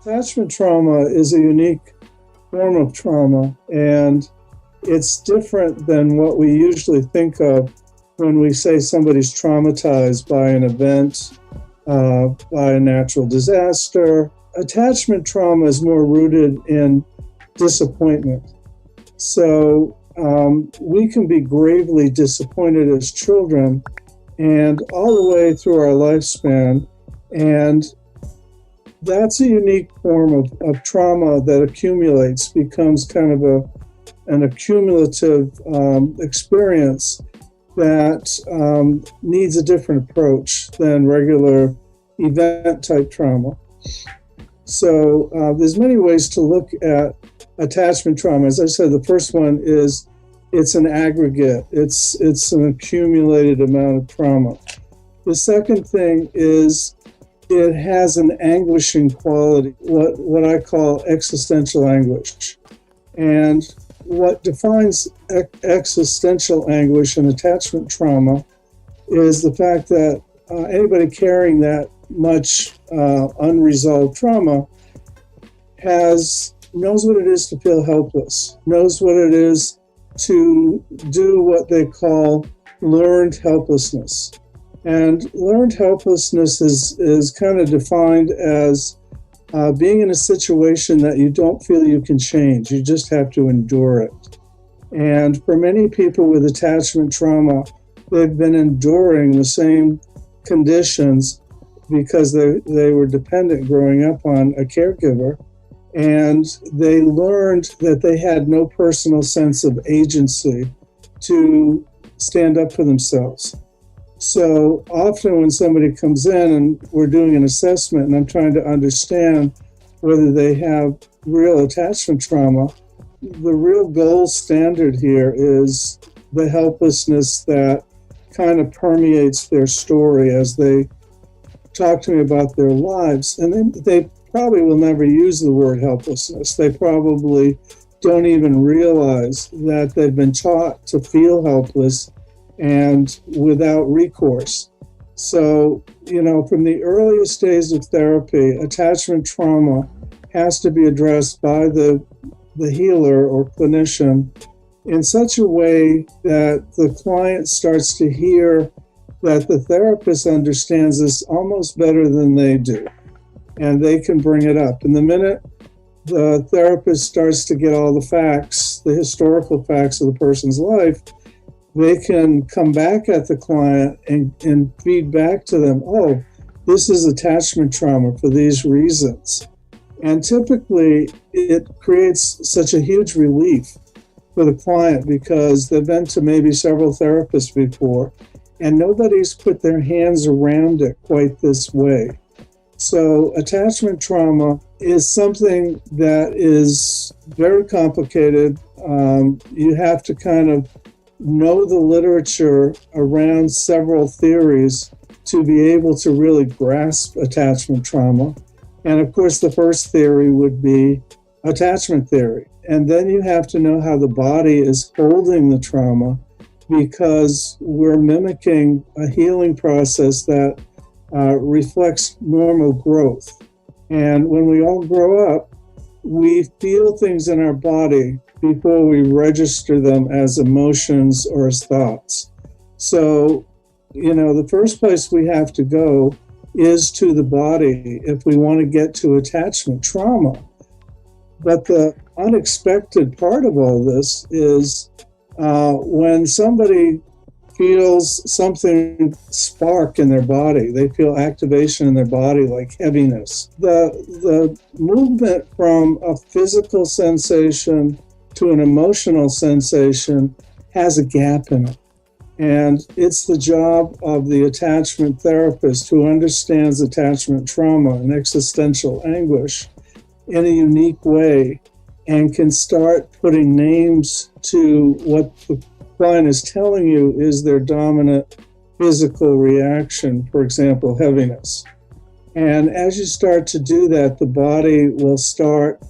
Attachment trauma is a unique form of trauma, and it's different than what we usually think of when we say somebody's traumatized by an event, by a natural disaster. Attachment trauma is more rooted in disappointment. So we can be gravely disappointed as children and all the way through our lifespan. And that's a unique form of trauma that accumulates, becomes kind of an accumulative experience that needs a different approach than regular event-type trauma. So there's many ways to look at attachment trauma. As I said, the first one is it's an aggregate. It's an accumulated amount of trauma. The second thing is it has an anguishing quality, what I call existential anguish. And what defines existential anguish and attachment trauma is the fact that anybody carrying that much unresolved trauma knows what it is to feel helpless, knows what it is to do what they call learned helplessness. And learned helplessness is kind of defined as being in a situation that you don't feel you can change. You just have to endure it. And for many people with attachment trauma, they've been enduring the same conditions because they were dependent growing up on a caregiver. And they learned that they had no personal sense of agency to stand up for themselves. So often when somebody comes in and we're doing an assessment and I'm trying to understand whether they have real attachment trauma, the real gold standard here is the helplessness that kind of permeates their story as they talk to me about their lives. And they probably will never use the word helplessness. They probably don't even realize that they've been taught to feel helpless and without recourse. So, from the earliest days of therapy, attachment trauma has to be addressed by the healer or clinician in such a way that the client starts to hear that the therapist understands this almost better than they do, and they can bring it up. And the minute the therapist starts to get all the facts, the historical facts of the person's life, they can come back at the client and feed back to them, oh, this is attachment trauma for these reasons. And typically, it creates such a huge relief for the client because they've been to maybe several therapists before, and nobody's put their hands around it quite this way. So attachment trauma is something that is very complicated. You have to kind of know the literature around several theories to be able to really grasp attachment trauma. And of course, the first theory would be attachment theory. And then you have to know how the body is holding the trauma, because we're mimicking a healing process that reflects normal growth. And when we all grow up, we feel things in our body before we register them as emotions or as thoughts. So, the first place we have to go is to the body if we want to get to attachment trauma. But the unexpected part of all this is when somebody feels something spark in their body, they feel activation in their body like heaviness. The movement from a physical sensation to an emotional sensation has a gap in it. And it's the job of the attachment therapist who understands attachment trauma and existential anguish in a unique way and can start putting names to what the client is telling you is their dominant physical reaction, for example, heaviness. And as you start to do that, the body will start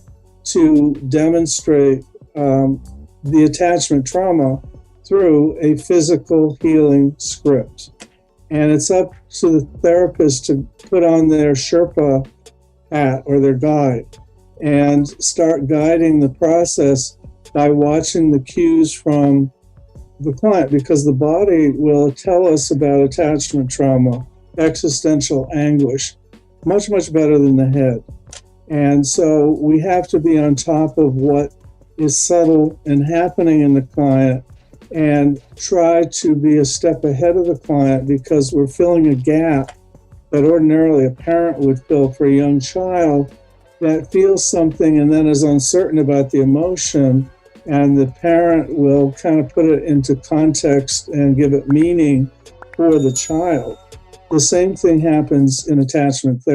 to demonstrate the attachment trauma through a physical healing script. And it's up to the therapist to put on their Sherpa at or their guide, and start guiding the process by watching the cues from the client, because the body will tell us about attachment trauma, existential anguish, much, much better than the head. And so we have to be on top of what is subtle and happening in the client and try to be a step ahead of the client, because we're filling a gap that ordinarily a parent would fill for a young child that feels something and then is uncertain about the emotion, and the parent will kind of put it into context and give it meaning for the child. The same thing happens in attachment therapy.